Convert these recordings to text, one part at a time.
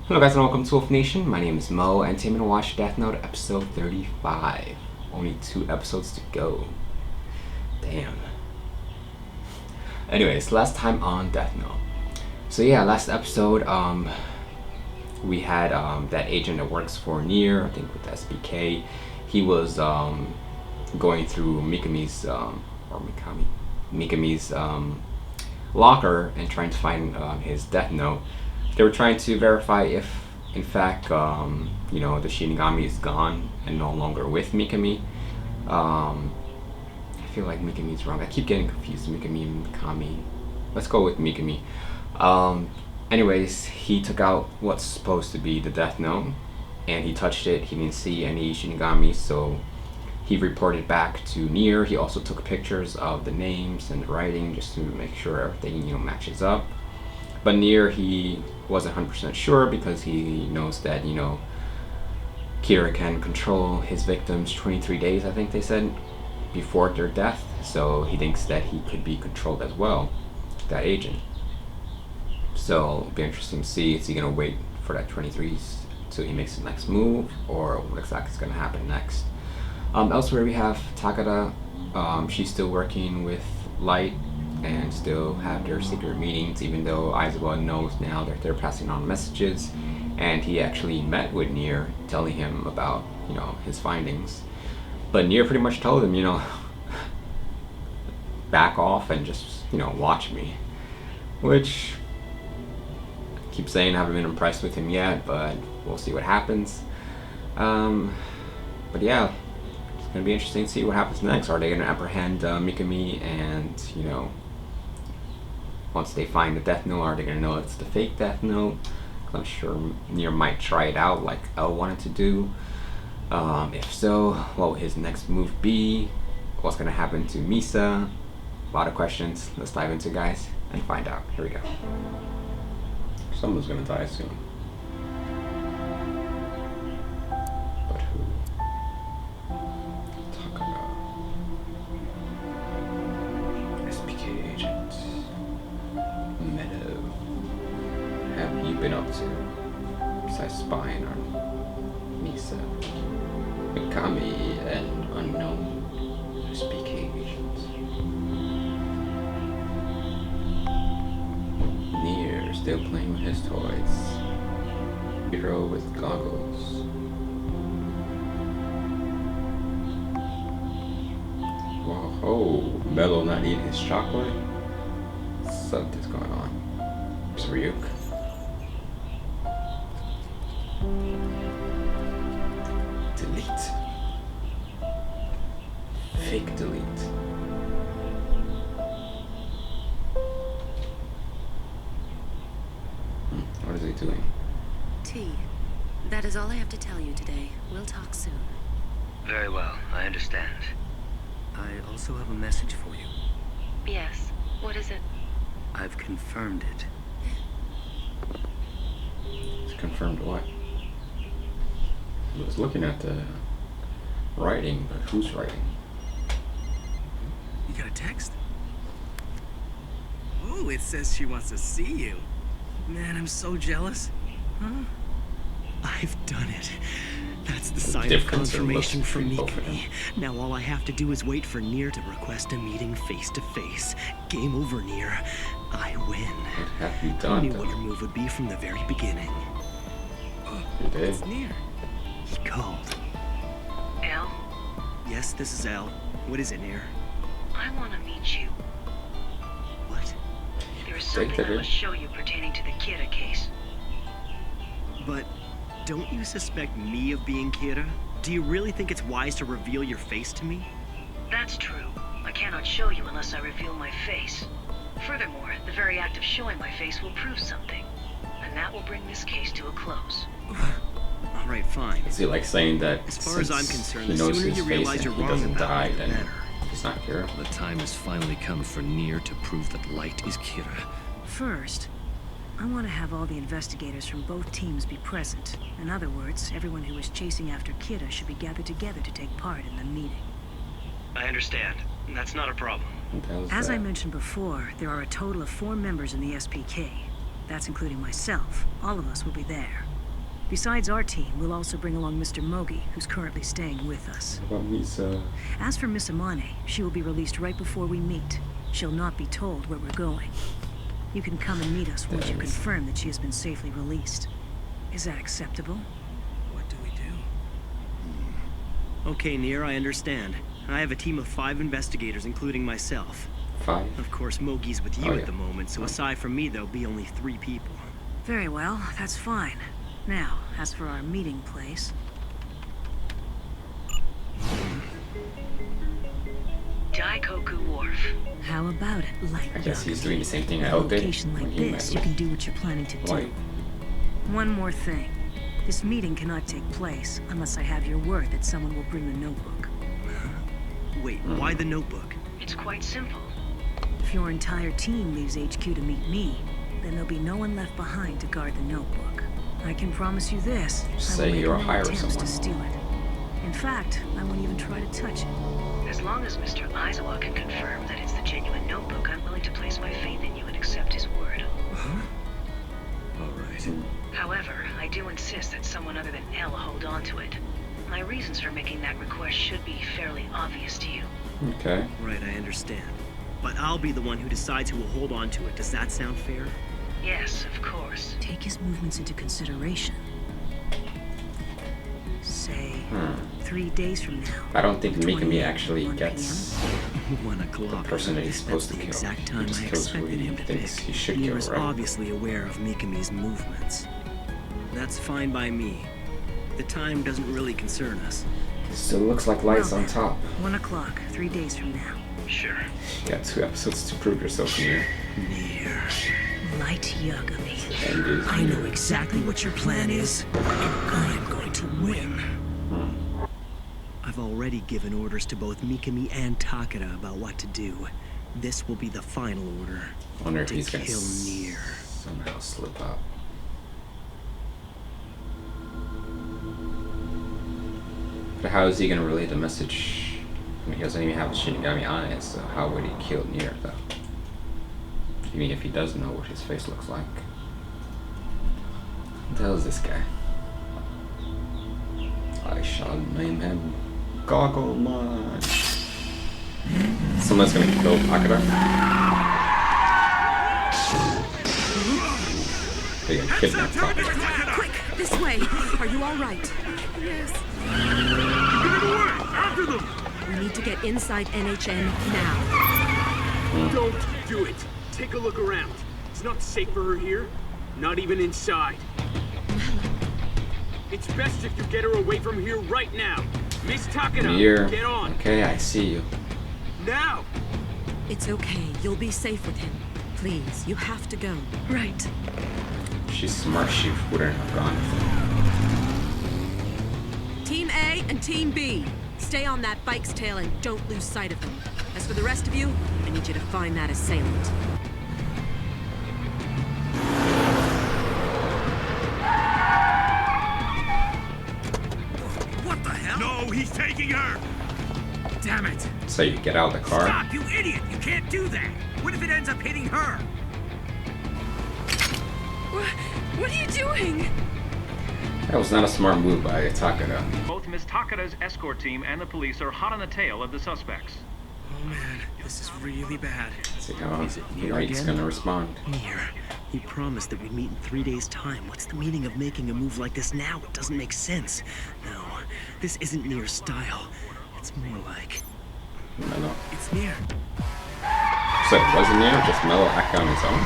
Hello guys and welcome to Wolf Nation. My name is Mo and today I'm going to watch Death Note episode 35. Only 2 episodes to go. Damn. Anyways, last time on Death Note. So yeah, last episode we had that agent that works for Nier, I think with SPK. He was going through Mikami's Mikami's locker and trying to find his Death Note. They were trying to verify if, in fact, the Shinigami is gone and no longer with Mikami. I feel like Mikami's wrong. I keep getting confused. Mikami and Mikami. Let's go with Mikami. Anyways, he took out what's supposed to be the Death Note, and he touched it. He didn't see any Shinigami, so he reported back to Nier. He also took pictures of the names and the writing just to make sure everything matches up. But Nier, he wasn't 100% sure because he knows that, Kira can control his victims 23 days, I think they said, before their death. So he thinks that he could be controlled as well, that agent. So it'll be interesting to see, is he going to wait for that 23 till he makes the next move, or what exactly is going to happen next. Elsewhere we have Takada. She's still working with Light and still have their secret meetings, even though Aizawa knows now that they're passing on messages, and he actually met with Nier, telling him about, his findings. But Nier pretty much told him, back off and just, watch me. Which, I keep saying I haven't been impressed with him yet, but we'll see what happens. But yeah, it's gonna be interesting to see what happens next. Are they gonna apprehend Mikami and, once they find the Death Note, are they going to know it's the fake Death Note? I'm sure Nier might try it out like L wanted to do. If so, what will his next move be? What's going to happen to Misa? A lot of questions. Let's dive into it, guys, and find out. Here we go. Someone's going to die soon. But who? Takada. SPK agent. Mello, have you been up to besides spying on Misa, Mikami, and unknown SPK agents? Nier still playing with his toys. Hero with goggles. Whoa, Mello not eating his chocolate? Something's going on. It's Ryuk. Delete. Fake delete. What is he doing? T. That is all I have to tell you today. We'll talk soon. Very well, I understand. I also have a message for you. Yes. What is it? I've confirmed it. It's confirmed what? I was looking at the writing, but who's writing? You got a text? Oh, it says she wants to see you. Man, I'm so jealous. Huh? I've done it. That's the sign of confirmation from Mikami. Now all I have to do is wait for Nier to request a meeting face to face. Game over, Nier. I win. What have you done? I knew what your move would be from the very beginning. You did? It's Nier. He called. Al, Yes, this is Al. What is it, Nier? I want to meet you. What? There is something I must show you pertaining to the Kira case. But don't you suspect me of being Kira? Do you really think it's wise to reveal your face to me? That's true. I cannot show you unless I reveal my face. Furthermore, the very act of showing my face will prove something. And that will bring this case to a close. All right, fine. Is he like saying that As far as I'm concerned, he the knows sooner his you face realize and you're he wrong doesn't about die, it, the then better. he's not Kira? The time has finally come for Nier to prove that Light is Kira. First, I want to have all the investigators from both teams be present. In other words, everyone who is chasing after Kira should be gathered together to take part in the meeting. I understand. That's not a problem. As I mentioned before, there are a total of 4 members in the SPK. That's including myself. All of us will be there. Besides our team, we'll also bring along Mr. Mogi, who's currently staying with us. What about Misa? As for Miss Amane, she will be released right before we meet. She'll not be told where we're going. You can come and meet us once you confirm that she has been safely released. Is that acceptable? What do we do? Okay, Nier, I understand. I have a team of 5 investigators, including myself. 5? Of course, Mogi's with you at the moment, so aside from me, there'll be only 3 people. Very well, that's fine. Now, as for our meeting place... Daikoku Wharf. How about it, light I guess he's doing the same thing At I a did location when like he this, met you can do what you're planning to do. White. One more thing. This meeting cannot take place unless I have your word that someone will bring the notebook. Wait, why the notebook? It's quite simple. If your entire team leaves HQ to meet me, then there'll be no one left behind to guard the notebook. I can promise you this, Just I will say make you'll no hire attempts someone. to steal it. In fact, I won't even try to touch it. As long as Mr. Aizawa can confirm that it's the genuine notebook, I'm willing to place my faith in you and accept his word. All right. However, I do insist that someone other than Elle hold on to it. My reasons for making that request should be fairly obvious to you. Okay. Right, I understand. But I'll be the one who decides who will hold on to it. Does that sound fair? Yes, of course. Take his movements into consideration. Say, 3 days from now. I don't think the Mikami 28th, actually 1 gets 1 the o'clock. person that he's supposed to That's the kill. exact He time just I kills who expected he him to thinks pick. he should Nier kill, is right? obviously aware of Mikami's movements. That's fine by me. The time doesn't really concern us. Still looks like lights on top. 1 o'clock, 3 days from now. Sure. You got 2 episodes to prove yourself here. Nier. Light Yagami. And is I know exactly what your plan is, and I'm going to win. I've already given orders to both Mikami and Takada about what to do. This will be the final order. I wonder if To he's gonna kill Nier. somehow slip out. But how is he gonna relay the message? I mean, he doesn't even have the Shinigami on it, so how would he kill Nier, though? Even if he does know what his face looks like. What the hell is this guy? I shall name him Goggle Munch. Someone's gonna kill Takada. They're gonna kidnap Takada. Quick, this way. Are you all right? Yes. After them! We need to get inside NHN now. Don't do it. Take a look around. It's not safe for her here. Not even inside. It's best if you get her away from here right now. Miss Takada, Nier. get on. Okay, I see you. Now! It's okay. You'll be safe with him. Please, you have to go. Right. She's smart, she wouldn't have gone. Team A and Team B. Stay on that bike's tail and don't lose sight of them. As for the rest of you, I need you to find that assailant. What the hell? No, he's taking her! Damn it! So you get out of the car. Stop, you idiot! You can't do that! What if it ends up hitting her? What are you doing? That was not a smart move by Takada. Both Miss Takada's escort team and the police are hot on the tail of the suspects. Oh man, this is really bad. See how Is it Nier Light's again? gonna respond. Nier, he promised that we'd meet in 3 days' time. What's the meaning of making a move like this now? It doesn't make sense. No, this isn't Nier's style. It's more like... Mello. It's Nier. So it wasn't Nier, just Mello acting on his own?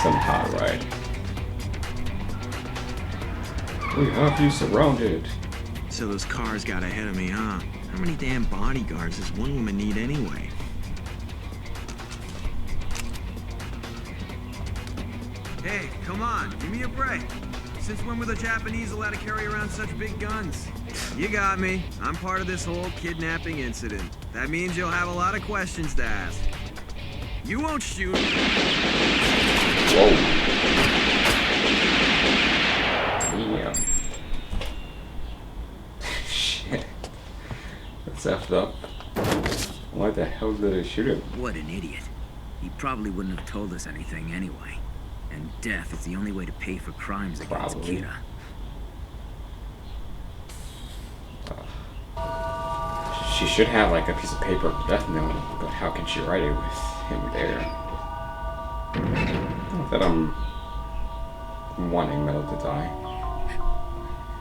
Somehow, right? We have you surrounded. So those cars got ahead of me, huh? How many damn bodyguards does one woman need anyway? Hey, come on, give me a break. Since when were the Japanese allowed to carry around such big guns? You got me. I'm part of this whole kidnapping incident. That means you'll have a lot of questions to ask. You won't shoot. Whoa. Yeah. Shit. That's effed up. Why the hell did they shoot him? What an idiot. He probably wouldn't have told us anything anyway. And death is the only way to pay for crimes against Probably. Kira. She should have like a piece of paper with death note, but how can she write it with him there? Not that I'm wanting Mello to die.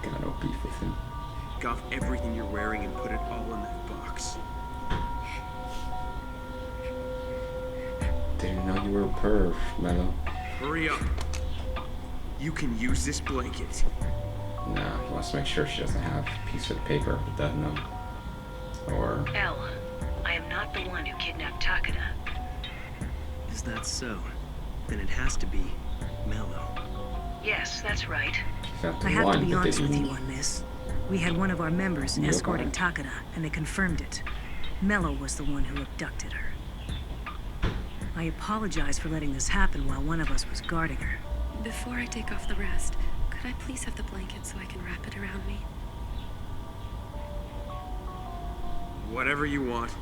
Got no beef with him. Take off everything you're wearing and put it all in that box. Didn't know you were a perv, Mello. Hurry up. You can use this blanket. Nah, he wants to make sure she doesn't have a piece of paper with death note. Or L, I am not the one who kidnapped Takada. Is that so? Then it has to be Mello. Yes, that's right. she's not the I have to one be that honest with didn't. you on this. We had one of our members You're escorting fine. Takada, and they confirmed it. Mello was the one who abducted her. I apologize for letting this happen while one of us was guarding her. Before I take off the rest, could I please have the blanket so I can wrap it around me? Whatever you want.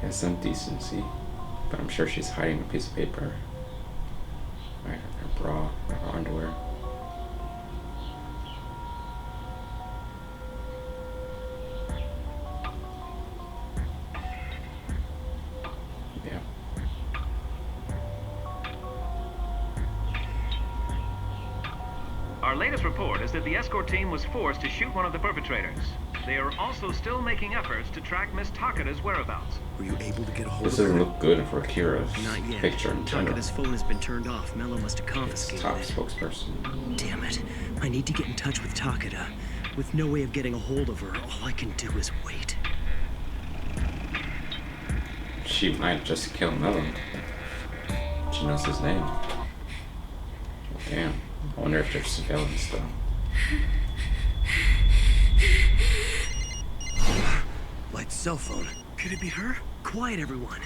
Has some decency, but I'm sure she's hiding a piece of paper. Right, her bra, her underwear. Yeah. Our latest report is that the escort team was forced to shoot one of the perpetrators. They are also still making efforts to track Miss Takada's whereabouts. Were you able to get a hold This of her? doesn't look good for Kira's Not yet. picture in general. Takada's phone has been turned off. Mello must have It's confiscated top it. spokesperson. Damn it. I need to get in touch with Takada. With no way of getting a hold of her, all I can do is wait. She might just kill Mello. She knows his name. Damn. I wonder if they're civilians though. Light's cell phone. Could it be her? Quiet, everyone.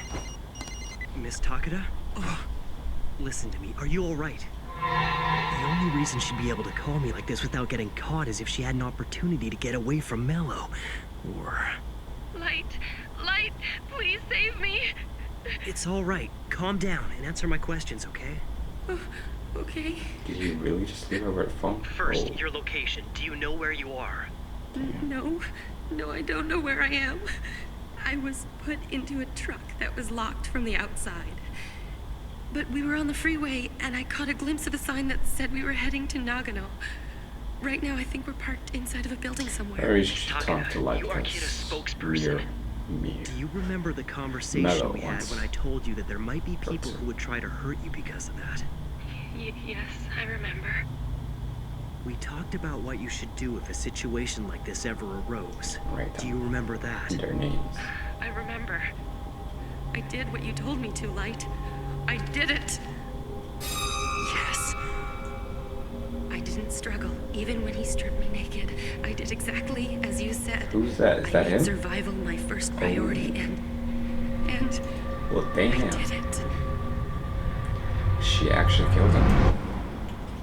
Miss Takada? Oh, listen to me. Are you all right? The only reason she'd be able to call me like this without getting caught is if she had an opportunity to get away from Mello. Or... Light, please save me. It's all right. Calm down and answer my questions, okay? Okay. Did you really just leave over the phone? First, Oh. your location. Do you know where you are? No, I don't know where I am. I was put into a truck that was locked from the outside. But we were on the freeway, and I caught a glimpse of a sign that said we were heading to Nagano. Right now, I think we're parked inside of a building somewhere. Maybe you should talk to like you are this Kira's spokesperson. near me. Do you remember the conversation Mello we had once. when I told you that there might be people Person. who would try to hurt you because of that? Yes, I remember. We talked about what you should do if a situation like this ever arose. Right. Do you remember that? Their names. I remember. I did what you told me to, Light. I did it. Yes. I didn't struggle, even when he stripped me naked. I did exactly as you said. Who's that? Is I that made him? survival my first priority, and Well, I damn. did it. She actually killed him.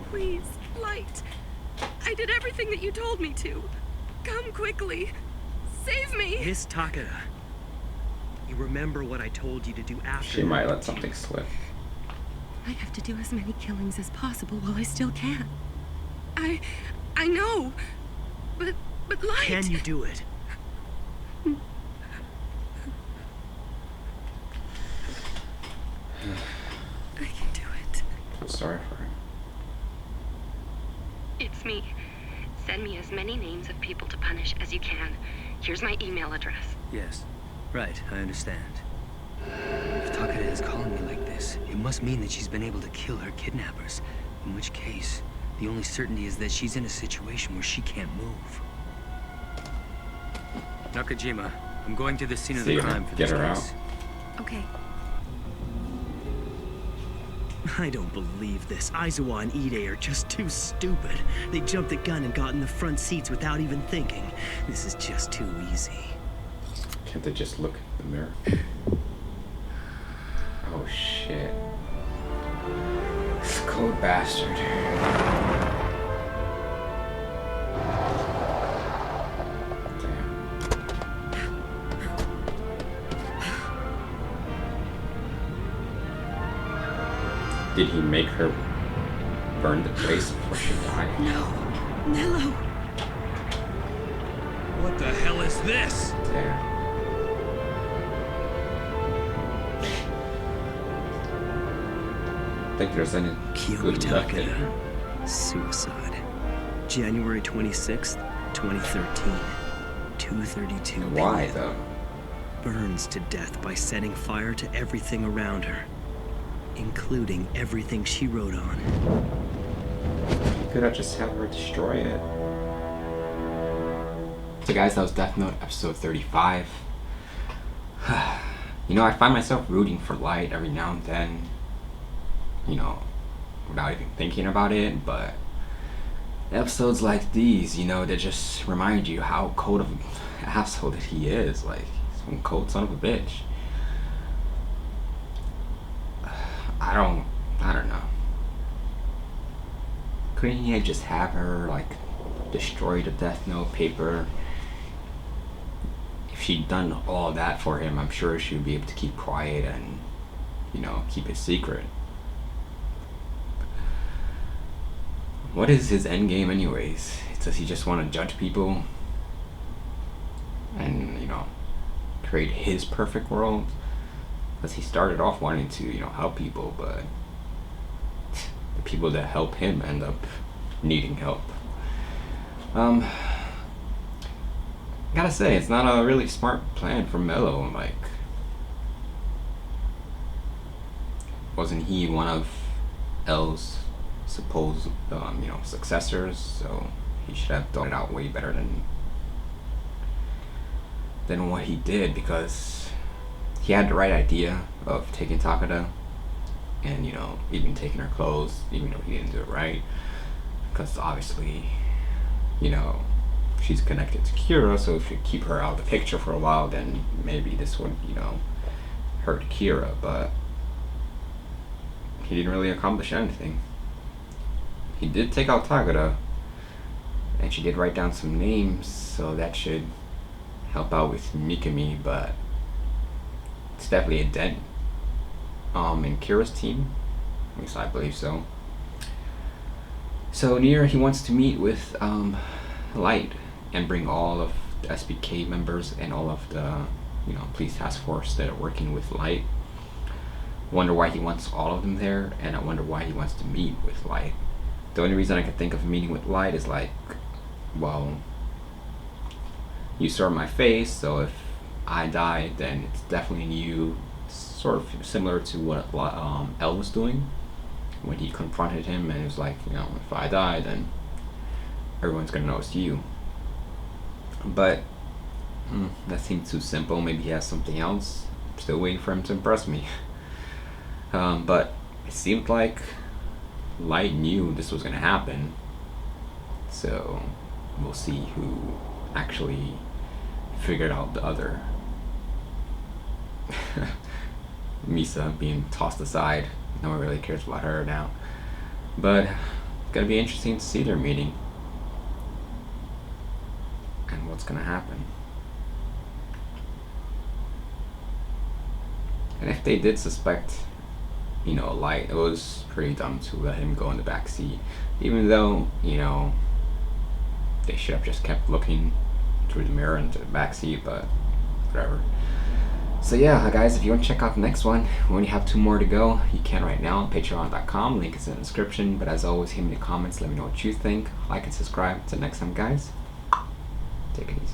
Please, Light. I did everything that you told me to. Come quickly. Save me. Miss Takada. You remember what I told you to do after? She might let something slip. I have to do as many killings as possible while I still can. I know. But Light. Can you do it? I can do it. I'm sorry for her. It's me. Send me as many names of people to punish as you can. Here's my email address. Yes. Right, I understand. If Takada is calling me like this, it must mean that she's been able to kill her kidnappers. In which case, the only certainty is that she's in a situation where she can't move. Nakajima, I'm going to the scene of the crime for Get this her case. Okay. I don't believe this. Aizawa and Ide are just too stupid. They jumped the gun and got in the front seats without even thinking. This is just too easy. Can't they just look in the mirror? Oh shit. This cold bastard. Damn. Did he make her burn the place before she died? No. Mello. What the hell is this? Damn. I think there's any good left in her. Suicide. January 26th, 2013. 2:32 p.m. Why though? Burns to death by setting fire to everything around her, including everything she wrote on. Could I just have her destroy it? So guys, that was Death Note episode 35. You know, I find myself rooting for Light every now and then, you know, without even thinking about it, but episodes like these, you know, they just remind you how cold of an asshole that he is. Like, he's one cold son of a bitch. I don't know. Couldn't he just have her, like, destroy the Death Note paper? If she'd done all that for him, I'm sure she would be able to keep quiet and, you know, keep it secret. What is his end game anyways? Does he just want to judge people and, you know, create his perfect world? Because he started off wanting to, you know, help people, but the people that help him end up needing help. Gotta say, it's not a really smart plan for Mello. Like, wasn't he one of L's supposed, you know, successors? So he should have thought it out way better than what he did, because he had the right idea of taking Takada and, you know, even taking her clothes, even though he didn't do it right, because obviously, you know, she's connected to Kira, so if you keep her out of the picture for a while, then maybe this would, you know, hurt Kira. But he didn't really accomplish anything. He did take out Takada, and she did write down some names, so that should help out with Mikami, but it's definitely a dent in Kira's team, at least I believe so. So Nier, he wants to meet with Light and bring all of the SPK members and all of the, you know, police task force that are working with Light. Wonder why he wants all of them there, and I wonder why he wants to meet with Light. The only reason I could think of meeting with Light is like, well, you saw my face, so if I die, then it's definitely you. Sort of similar to what L was doing when he confronted him, and it was like, you know, if I die, then everyone's gonna know it's you. But that seemed too simple. Maybe he has something else. I'm still waiting for him to impress me. But it seemed like Light knew this was gonna happen, so we'll see who actually figured out the other. Misa being tossed aside. No one really cares about her now. But it's gonna be interesting to see their meeting and what's gonna happen. And if they did suspect, you know, Light, it was pretty dumb to let him go in the back seat, even though, you know, they should have just kept looking through the mirror into the back seat, but whatever. So yeah, guys, if you want to check out the next one, we only have 2 more to go. You can right now on patreon.com, link is in the description. But as always, hit me in the comments, let me know what you think. Like and subscribe. Until next time, guys, take it easy.